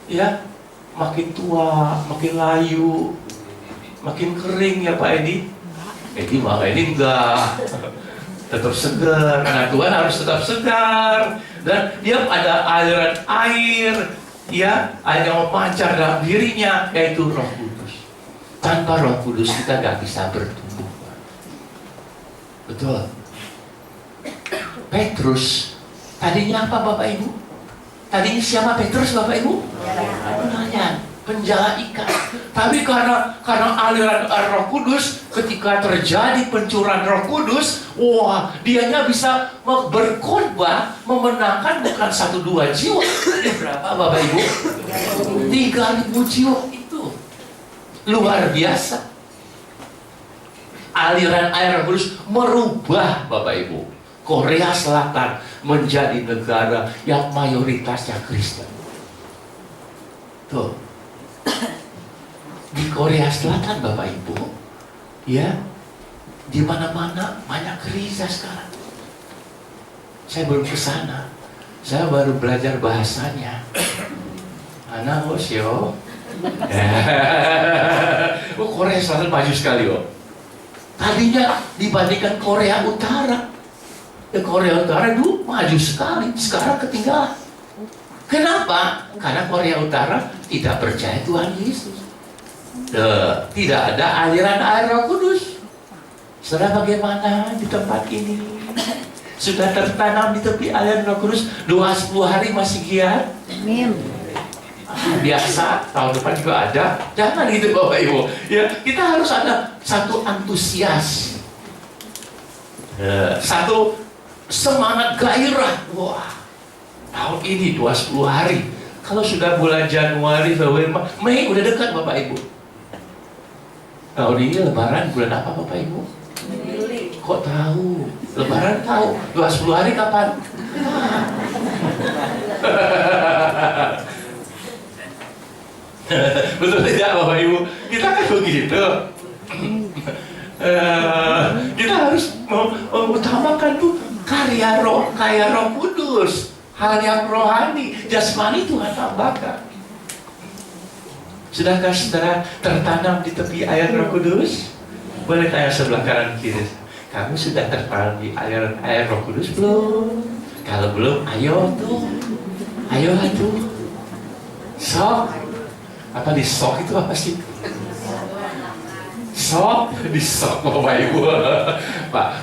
ya makin tua, makin layu, makin kering ya Pak Edi. Edi mah Edi enggak, tetap segar, karena Tuhan harus tetap segar. Dan dia ada aliran air, ya, air yang memancar dalam dirinya, yaitu Roh Kudus. Tanpa Roh Kudus kita nggak bisa bertumbuh. Betul. Petrus, tadinya apa Bapak Ibu? Tadinya siapa Petrus Bapak Ibu? Nelayan, penjala ikan. Tapi karena aliran Roh Kudus, ketika terjadi pencurahan Roh Kudus, wah, dianya bisa berkhotbah, memenangkan bukan 1-2 jiwa. Berapa Bapak Ibu? 3.000 jiwa itu. Luar biasa. Aliran air Roh Kudus merubah Bapak Ibu Korea Selatan menjadi negara yang mayoritasnya Kristen. Tuh. Di Korea Selatan Bapak Ibu, ya, di mana-mana banyak gereja sekarang. Saya belum ke sana. Saya baru belajar bahasanya. Ana Hosyo. Oh, Korea Selatan maju sekali, oh. Tadinya dibandingkan Korea Utara, Korea Utara dulu maju sekali, sekarang ketinggalan. Kenapa? Karena Korea Utara tidak percaya Tuhan Yesus. Tidak ada aliran air Roh Kudus. Saudara, bagaimana di tempat ini? Sudah tertanam di tepi aliran Roh Kudus, doa 10 hari masih giat? Amin. Biasa, tahun depan juga ada. Jangan gitu Bapak Ibu. Ya, kita harus ada satu antusias, satu semangat gairah. Wah, tahun ini doa 10 hari. Kalau sudah bulan Januari, Februari, Mei udah dekat Bapak Ibu. Tahun ini Lebaran bulan apa Bapak Ibu? Juli. Kok tahu? Lebaran tahu. Doa 10 hari kapan? Betul tidak Bapak Ibu? Kita kan begitu. Kita harus mengutamakan tuh karya Roh Kudus, hal yang rohani, jasmani Tuhan tambahkan. Sudahkah saudara tertanam di tepi air Roh Kudus? Boleh tanya sebelah kanan kiri. Kamu sudah tertanam di air Roh Kudus belum? Kalau belum, ayo tuh. Sok. Apa di sok itu apa sih? Sok, di sok Bapak Ibu.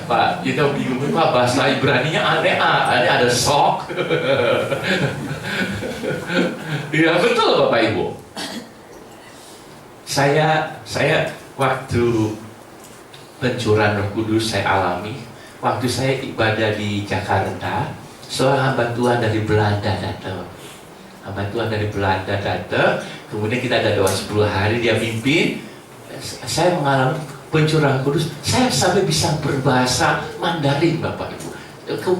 Pak, kita bingung Pak, bahasa Ibraninya aneh ada sok. Ya betul Bapak Ibu. Saya waktu pencurahan Roh Kudus saya alami, waktu saya ibadah di Jakarta, seorang hamba Tuhan dari Belanda datang. Kemudian kita ada doa 10 hari, dia mimpin. Saya mengalami pencurahan kudus. Saya sampai bisa berbahasa Mandarin Bapak Ibu.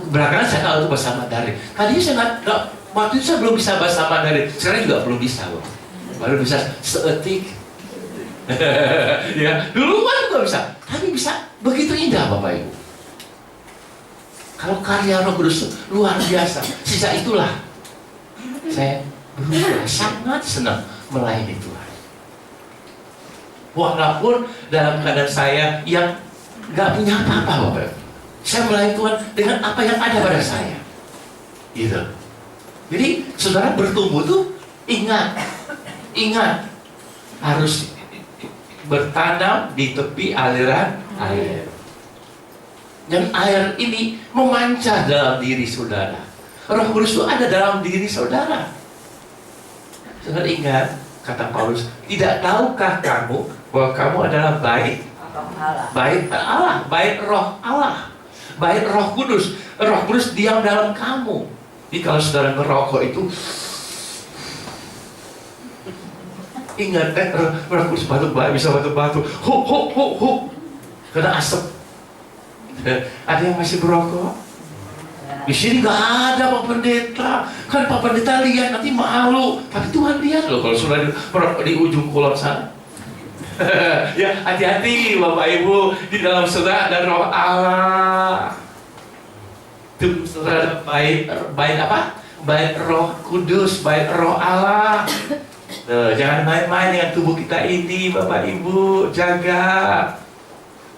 Belakangan saya tahu bahasa Mandarin. Tadinya saya nggak, waktu itu saya belum bisa bahasa Mandarin. Sekarang juga belum bisa, Bapak. Baru bisa seetik. Ya, dulu kan juga bisa. Tapi bisa begitu indah Bapak Ibu. Kalau karya Roh Kudus luar biasa. Sejak itulah saya berubah, sangat senang melayani Tuhan. Walaupun dalam keadaan saya yang nggak punya apa-apa, Bapak, saya melayani Tuhan dengan apa yang ada pada saya. Gitu. Jadi saudara bertumbuh tuh ingat harus bertanam di tepi aliran air. Dan air ini memancar dalam diri saudara. Roh Kudus itu ada dalam diri saudara. Saudara ingat, kata Paulus, tidak tahukah kamu bahwa kamu adalah bait Allah, bait Roh Allah, bait Roh Kudus. Roh Kudus diam dalam kamu. Jadi kalau saudara ngerokok itu, ingat Roh Kudus bisa batu-batu, hu, kena asap. Ada yang masih berokok? Di sini nggak ada Pak Pendeta. Kan Pak Pendeta lihat nanti malu. Tapi Tuhan lihat loh kalau sudah di ujung kulon sana. Ya, hati-hati Bapak Ibu, di dalam saudara ada Roh Allah. Itu saudara bait apa? Bait Roh Kudus, bait Roh Allah. Jangan main-main dengan tubuh kita ini, Bapak Ibu, jaga.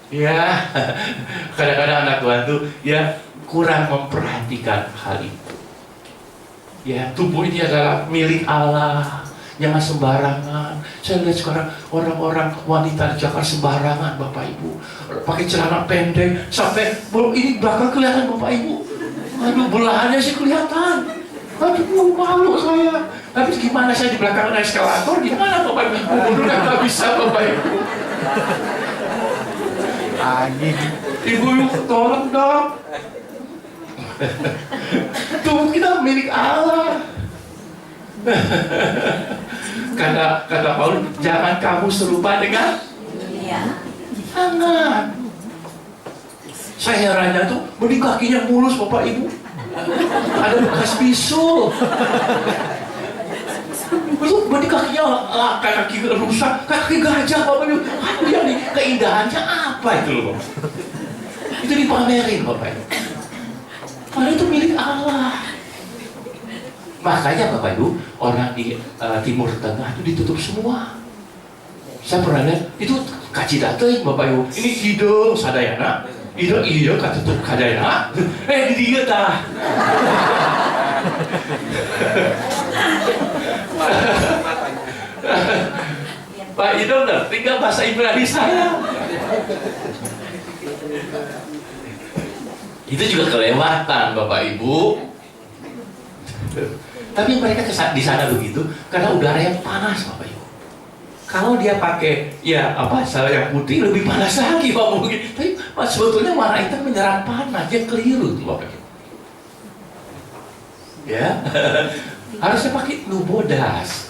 Ya, kadang-kadang anak Tuhan tuh ya kurang memperhatikan hal itu. Ya, tubuh ini adalah milik Allah. Jangan sembarangan. Saya lihat sekarang orang-orang wanita di Jakarta sembarangan, Bapak Ibu. Pakai celana pendek sampai ini belakang kelihatan, Bapak Ibu. Aduh, belahannya sih kelihatan. Aduh, malu saya. Tapi gimana saya di belakang eskalator? Gimana, Bapak Ibu? Mundur nggak bisa, Bapak Ibu. Ibu, tolong dong. Tubuh kita milik Allah. Kata Paulus, jangan kamu serupa dengan jangan. Saya herannya tuh, mending kakinya mulus, Bapak Ibu. Ada bekas bisul. Betul, mending kakinya kaki rusak, kaki gajah, Bapak Ibu. Aduh, yang keindahannya apa itu loh? Itu dipamerin, Bapak Ibu. Padahal itu milik Allah. Makanya Bapak Ibu, orang di Timur Tengah itu ditutup semua. Saya pernah lihat, itu kaji dateng Bapak Ibu. Ini hidung sadayana, hidung iya katutup kadayana. Di dia tah. Pak Hidung ngerti nggak bahasa Ibrani saya? Itu juga kelewatan Bapak Ibu. Tapi mereka di sana begitu karena udara yang panas, Bapak Ibu. Kalau dia pakai salah yang putih lebih panas lagi, Bapak Ibu. Tapi sebetulnya warna hitam menyerang panas, dia keliru tuh, Bapak Ibu. Ya, harusnya pakai nubodas.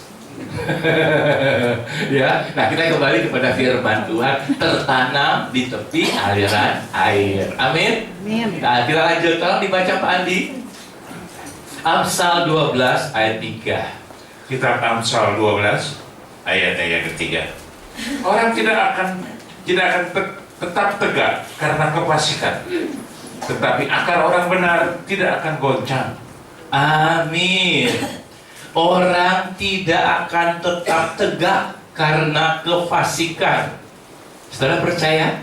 Ya, nah kita kembali kepada firman Tuhan, tertanam di tepi aliran air. Amin. Nah, kita lanjut, tolong dibaca Pak Andi. Amsal 12 ayat 3. Kitab Amsal 12 ayat yang ketiga. Orang tidak akan tetap tegak karena kefasikan, tetapi akar orang benar tidak akan goncang. Amin. Orang tidak akan tetap tegak karena kefasikan. Saudara percaya?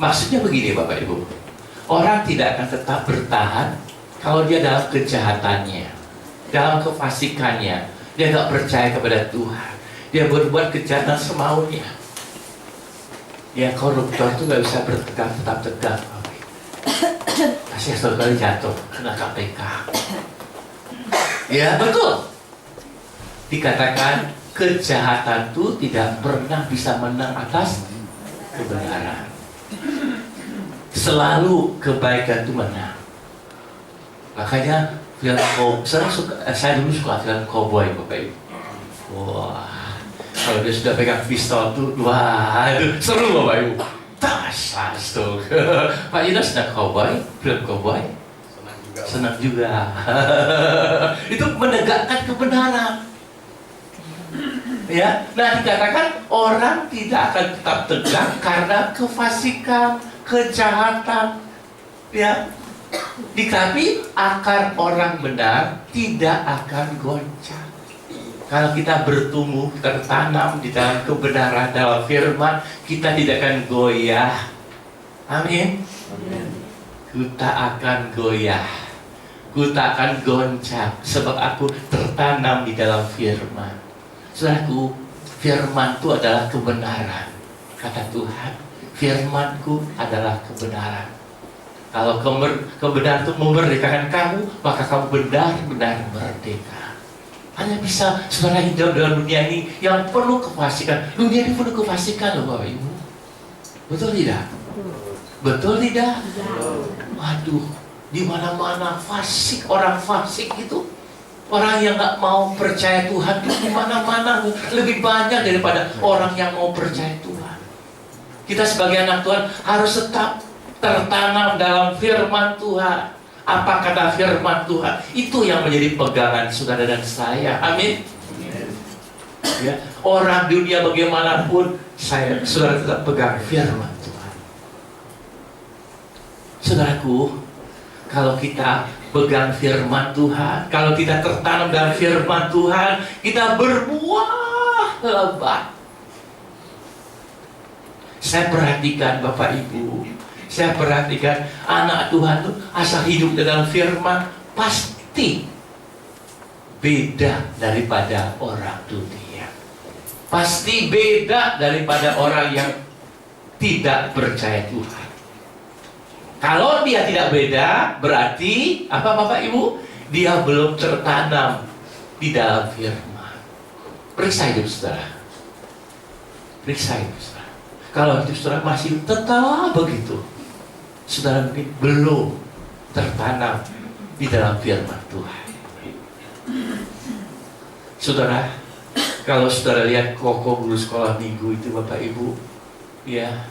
Maksudnya begini Bapak Ibu, orang tidak akan tetap bertahan kalau dia dalam kejahatannya, dalam kefasikannya, dia nggak percaya kepada Tuhan, dia berbuat kejahatan semaunya. Ya, koruptor itu nggak bisa tetap tegak. Kasih satu kali jatuh kena KPK. Ya betul. Dikatakan kejahatan itu tidak pernah bisa menang atas kebenaran. Selalu kebaikan itu menang. Makanya saya dulu suka film cowboy Bapak Ibu. Wah, kalau dia sudah pegang pistol tuh, wah itu seru Bapak Ibu. Tas tuh. Pak Ida senang cowboy, film cowboy. Senang juga. Itu menegakkan kebenaran. Ya, nah dikatakan orang tidak akan tetap tegak karena kefasikan, kejahatan. Ya. Tetapi akar orang benar tidak akan goncang. Kalau kita bertumbuh, tertanam di dalam kebenaran, dalam firman, kita tidak akan goyah. Amin. Kita akan goyah, kita akan goncang, sebab aku tertanam di dalam firman. Saudaraku, firman itu adalah kebenaran. Kata Tuhan, firmanku adalah kebenaran. Kalau kebenaran itu memerdekakan kamu, maka kamu benar-benar merdeka. Hanya bisa saudara hidup dalam dunia ini yang penuh kefasikan. Dunia ini penuh kefasikan loh Bapak Ibu. Betul tidak? Betul tidak? Waduh, di mana-mana fasik, orang fasik itu, orang yang nggak mau percaya Tuhan itu di mana-mana lebih banyak daripada orang yang mau percaya Tuhan. Kita sebagai anak Tuhan harus tetap tertanam dalam firman Tuhan. Apa kata firman Tuhan? Itu yang menjadi pegangan saudara dan saya. Amin. Ya, orang dunia bagaimanapun, saudara tetap pegang firman Tuhan. Saudaraku, kalau kita pegang firman Tuhan. Kalau kita tertanam dalam firman Tuhan, kita berbuah lebat. Saya perhatikan Bapak Ibu, saya perhatikan anak Tuhan tuh asal hidup dalam firman pasti beda daripada orang dunia. Pasti beda daripada orang yang tidak percaya Tuhan. Kalau dia tidak beda, berarti apa Bapak Ibu? Dia belum tertanam di dalam firman. Periksa hidup saudara. Periksa hidup saudara. Kalau hidup saudara masih tetap begitu, saudara mungkin belum tertanam di dalam firman Tuhan. Saudara, kalau saudara lihat Koko guru sekolah minggu itu Bapak Ibu, ya,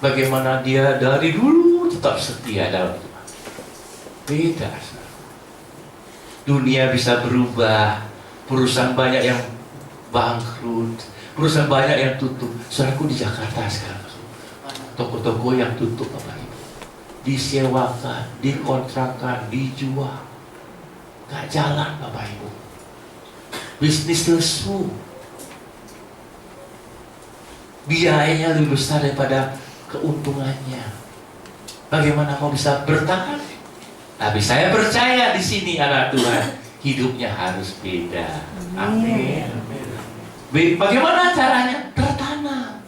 bagaimana dia dari dulu tetap setia dalam Tuhan. Beda. Dunia bisa berubah, perusahaan banyak yang bangkrut, perusahaan banyak yang tutup. Saudaraku di Jakarta sekarang, toko-toko yang tutup Bapak Ibu, disewakan, dikontrakan, dijual, gak jalan Bapak Ibu. Bisnis lesu, biayanya lebih besar daripada keuntungannya. Bagaimana mau bisa bertahan? Tapi saya percaya di sini anak Tuhan, hidupnya harus beda. Amin. Bagaimana caranya? Tertanam.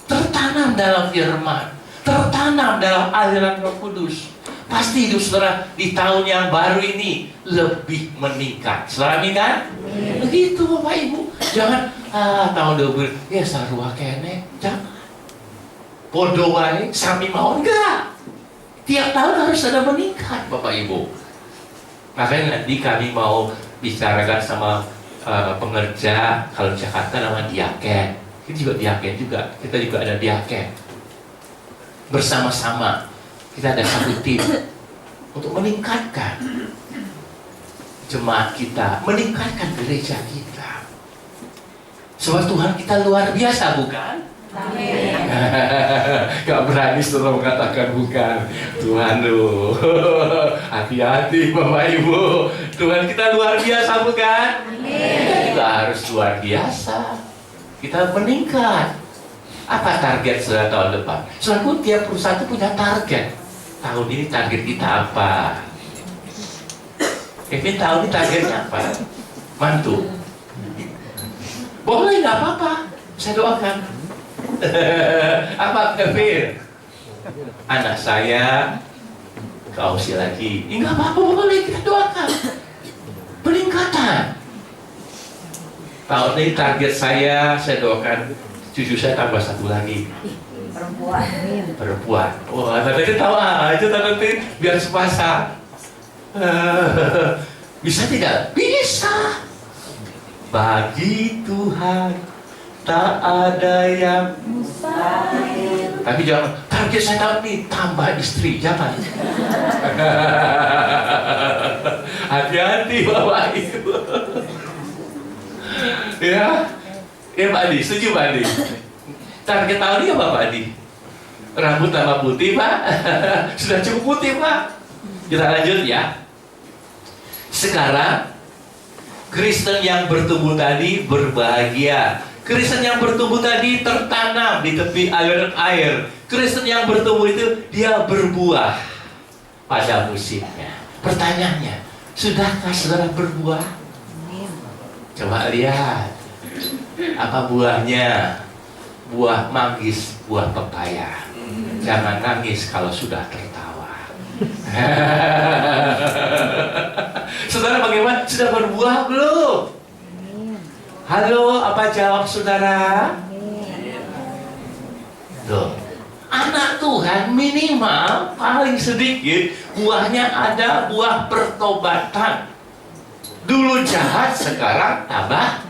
Tertanam dalam firman, tertanam dalam aliran Roh Kudus. Pasti hidup saudara di tahun yang baru ini lebih meningkat. Saudara amin kan? Begitu Bapak Ibu. Jangan tahun 2000 ya sarua kene. Jangan. Podo wae sami mau enggak. Tiap tahun harus ada meningkat Bapak Ibu. Makanya nanti kami mau bicarakan sama pengerja, kalau di Jakarta namanya diaken. Kita juga diaken juga. Kita juga ada diaken. Bersama-sama kita ada satu tim untuk meningkatkan jemaat kita, meningkatkan gereja kita. Sebab Tuhan kita luar biasa, bukan? Amin. Gak berani saudara mengatakan bukan. Tuhan lu, hati-hati Bapak Ibu. Tuhan kita luar biasa, bukan? Kita juga harus luar biasa. Kita meningkat. Apa target saudara tahun depan? Saudaraku, tiap perusahaan itu punya target. Tahun ini target kita apa? Kevin tahun ini targetnya apa? Mantu. Boleh, nggak apa-apa. Saya doakan. Apa Kevin? Anak saya kausi lagi. Nggak apa-apa, boleh kita doakan. Peningkatan. Tahun ini target saya doakan cucu saya tambah satu lagi. Perempuan. Wah, tadi tahu aja tadi biar sepasang. Bisa tidak? Bisa. Bagi Tuhan tak ada yang mustahil. Tapi jangan target saya tahun ini tambah istri, jangan. Hati-hati Bapak Ibu. Ya, Pak Adi, setuju Pak Adi? Target tahun ini apa Pak Adi? Rambut tambah putih Pak. Sudah cukup putih Pak. Kita lanjut ya. Sekarang Kristen yang bertumbuh tadi berbahagia. Kristen yang bertumbuh tadi tertanam di tepi aliran air. Kristen yang bertumbuh itu dia berbuah pada musimnya. Pertanyaannya, sudahkah saudara berbuah? Coba lihat. Apa buahnya? Buah manggis, buah pepaya. Jangan nangis kalau sudah tertawa. Saudara bagaimana? Sudah berbuah belum? Halo, apa jawab saudara? Tuh. Anak Tuhan minimal paling sedikit buahnya ada buah pertobatan. Dulu jahat, sekarang tambah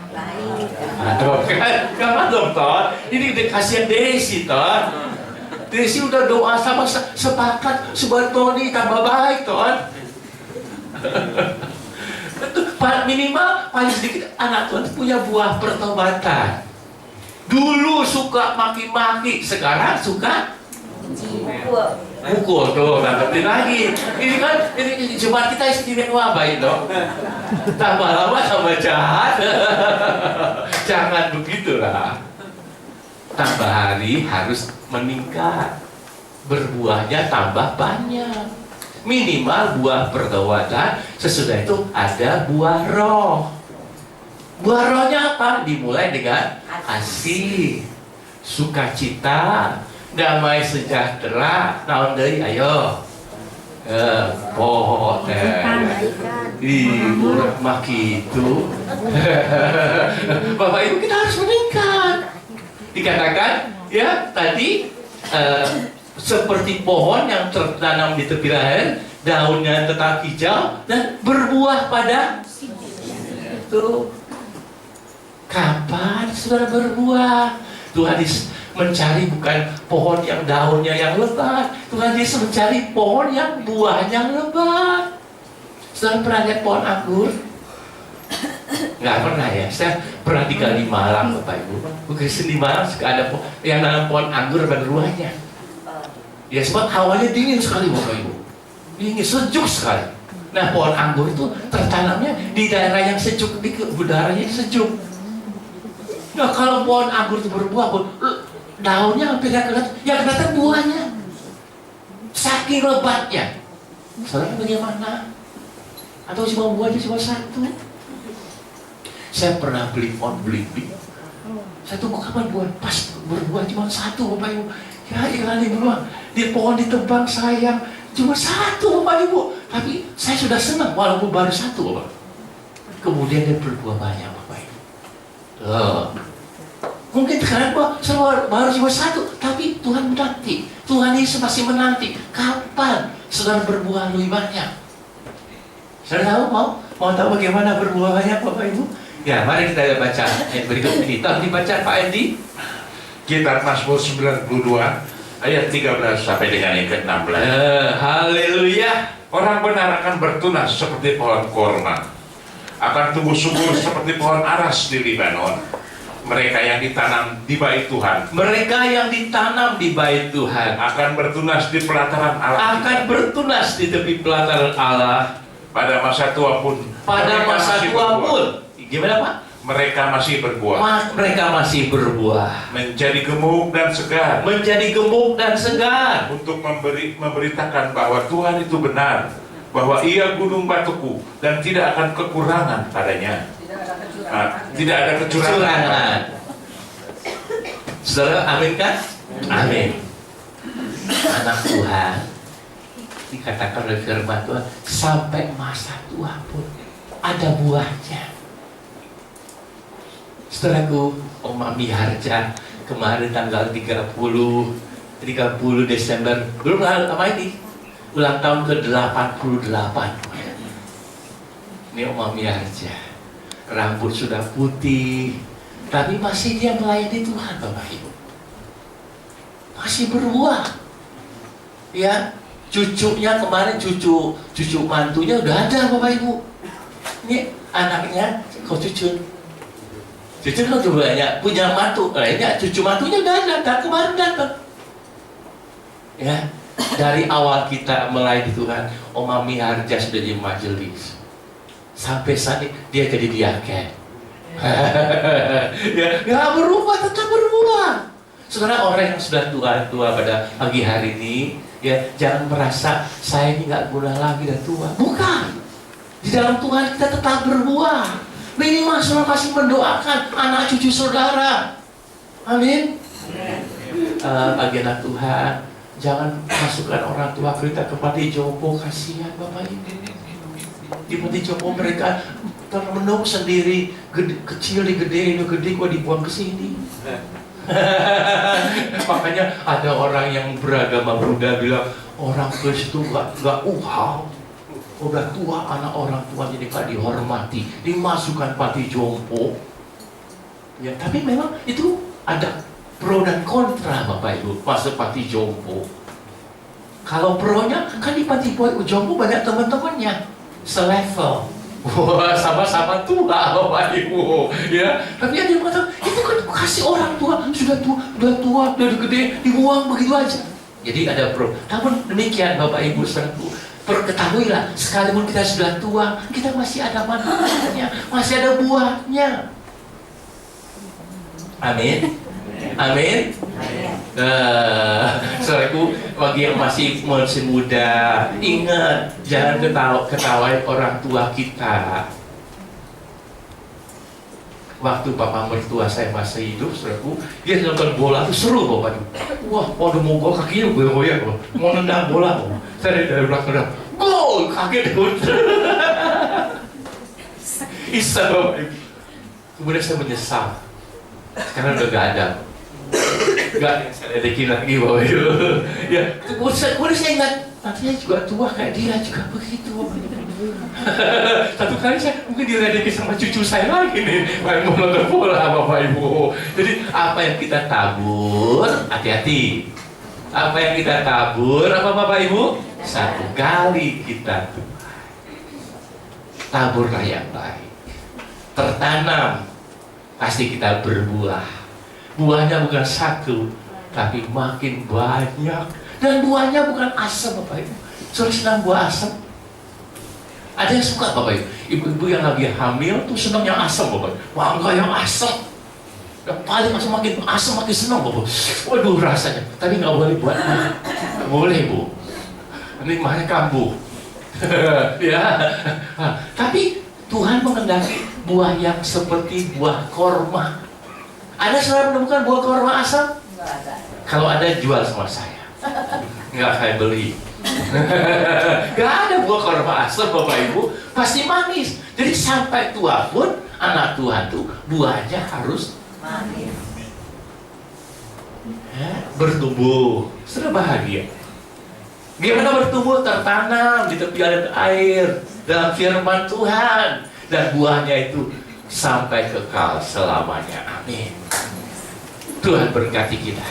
aduh kan, kapan dong Ton? Ini kasihan Desi Ton. Desi udah doa sama sepakat supaya Tony tambah baik Ton. Minimal paling sedikit anak Tuhan punya buah pertobatan. Dulu suka maki-maki, sekarang suka Mukul tuh, lanjutin lagi. Ini kan, ini Jumat kita istimewa baik dong. Tambah lama tambah jahat. Jangan begitulah. Tambah hari harus meningkat. Berbuahnya tambah banyak. Minimal buah pertobatan, sesudah itu ada buah roh. Buah rohnya apa? Dimulai dengan kasih, sukacita, damai sejahtera. Naon deui ayo. Poho teh. Ih, urang mah kitu. Bapak Ibu, kita harus meningkat. Dikatakan ya tadi seperti pohon yang tertanam di tepi air, daunnya tetap hijau dan berbuah pada itu. Kapan saudara berbuah? Tuhan Yesus mencari bukan pohon yang daunnya yang lebat. Tuhan Yesus mencari pohon yang buahnya lebat. Saudara pernah lihat pohon anggur? Nggak pernah ya. Saya pernah tinggal di Malang, Bapak Ibu. Di Malang ada yang nanam pohon anggur dan buahnya. Ya sebab hawanya dingin sekali, Bapak Ibu. Dingin, sejuk sekali. Nah, pohon anggur itu tertanamnya di daerah yang sejuk, di udaranya sejuk. Nah, kalau pohon anggur itu berbuah, daunnya hampir gak kelihatan, yang kelihatan buahnya. Saking lebatnya. Saudara bagaimana? Atau cuma buahnya cuma satu? Saya pernah beli pohon belimbing. Saya tunggu kapan buah, pas berbuah cuma satu, Bapak Ibu. Ya, iklan beruang. Di pohon ditebang sayang, cuma satu, Bapak Ibu. Tapi saya sudah senang walaupun baru satu, Bapak. Kemudian dia berbuah banyak, Bapak Ibu. Mungkin sekarang baru cuma satu, tapi Tuhan menanti. Tuhan Yesus masih menanti. Kapan saudara berbuah lebih banyak? Saudara tahu mau tahu bagaimana berbuah banyak, Bapak Ibu? Ya, mari kita baca ayat berikut ini. Tolong dibaca Pak Endi. Kitab Mazmur 92 ayat 13 sampai dengan yang ke-16. Haleluya. Orang benar akan bertunas seperti pohon korma, akan tumbuh subur seperti pohon aras di Libanon. Mereka yang ditanam di bait Tuhan, Mereka yang ditanam di bait Tuhan akan bertunas di pelataran Allah. akan bertunas di tepi pelataran Allah. Pada masa tua pun, Pada mereka masa masih tua berbuah. pun, gimana Pak? Mereka masih berbuah, Mereka masih berbuah, menjadi gemuk dan segar, menjadi gemuk dan segar, untuk memberitakan bahwa Tuhan itu benar, bahwa Ia gunung batuku dan tidak akan kekurangan padanya. Tidak ada kecurangan. kecurangan. Saudara, amin kan? Amin. Anak Tuhan dikatakan oleh firman Tuhan, sampai masa tua pun ada buahnya. Saudaraku, Om Mami Harja kemarin tanggal 30 Desember belum lama ini ulang tahun ke-88. Ini Om Mami Harja, rambut sudah putih, tapi masih dia melayani Tuhan, Bapak Ibu. Masih berbuah. Ya, cucunya kemarin cucu mantunya udah ada, Bapak Ibu. Ini anaknya kok cucu kan udah banyak punya mantu, lainnya cucu mantunya udah ada, dan kemarin datang. Ya, dari awal kita melayani Tuhan, Om Mami Harja sudah di majelis. Sampai saat ini dia jadi diaken. Ya, nggak berubah, tetap berubah. Saudara, orang yang sudah tua pada pagi hari ini, ya jangan merasa saya ini nggak guna lagi dan tua. Bukan. Di dalam Tuhan kita tetap berbuah. Minimal saudara masih mendoakan anak cucu saudara. Amin. Bagi anak Tuhan, jangan masukkan orang tua kita ke panti jompo, kasihan Bapak Ibu. Di panti jompo mereka menung sendiri, kecil digede kok dibuang ke sini. Makanya ada orang yang beragama Buddha bilang orang Kristen itu nggak udah tua, anak orang tua jadi nggak dihormati, dimasukkan panti jompo. Ya, tapi memang itu ada pro dan kontra, Bapak Ibu, masuk panti jompo. Kalau pro-nya kan di panti jompo banyak teman-temannya selevel. Wah, sama-sama tua, Bapak Ibu. Ya, tapi ada yang mengatakan itu kan kasih orang tua, sudah tua, udah gede, dibuang begitu aja. Jadi ada pro. Namun demikian Bapak Ibu Saudaraku, ketahuilah, sekalipun kita sudah tua, kita masih ada manfaatnya, masih ada buahnya. Amin. Amin. Saudaraku, bagi yang masih muda, ingat, jangan ketawain orang tua kita. Waktu papa mertua saya masih hidup, saudaraku, dia nonton bola itu seru Bapak Ibu. Wah, udah mau gol kakinya goyang-goyang, mau nendang bola. Saya dari belakang, gol, kaget Isa Bapak Ibu. Kemudian saya menyesal, sekarang udah gak ada. Gak yang saya ledekin lagi Bapak Ibu. Ya, kemudian saya ingat, nantinya juga tua kayak dia juga begitu Bapak Ibu. Satu kali saya mungkin diledekin sama cucu saya lagi nih, main nonton bola Bapak Ibu. Jadi apa yang kita tabur, hati-hati. Apa yang kita tabur, apa Bapak Ibu? Satu kali kita taburlah yang baik. Tertanam, pasti kita berbuah. Buahnya bukan satu, tapi makin banyak. Dan buahnya bukan asam Bapak Ibu. Saudara senang buah asam? Ada yang suka Bapak Ibu? Ibu-ibu yang lagi hamil tuh senang yang asam Bapak Ibu. Mangga yang asam. Yang paling asam makin senang Bapak Ibu. Waduh rasanya. Tapi nggak boleh buat mah. Nggak boleh Bu. Ini mahnya kambuh. Ya. Tapi Tuhan mengendaki buah yang seperti buah korma. Ada saudara menemukan buah korma asam? Nggak ada. Kalau ada jual sama saya. Nggak saya beli. Gak ada buah korma asam Bapak Ibu, pasti manis. Jadi sampai tua pun anak Tuhan tuh buahnya harus Manis. bertumbuh. Sudah bahagia. Gimana bertumbuh? Tertanam di tepi air dalam firman Tuhan, dan buahnya itu sampai kekal selamanya. Amin. Tuhan berkati kita.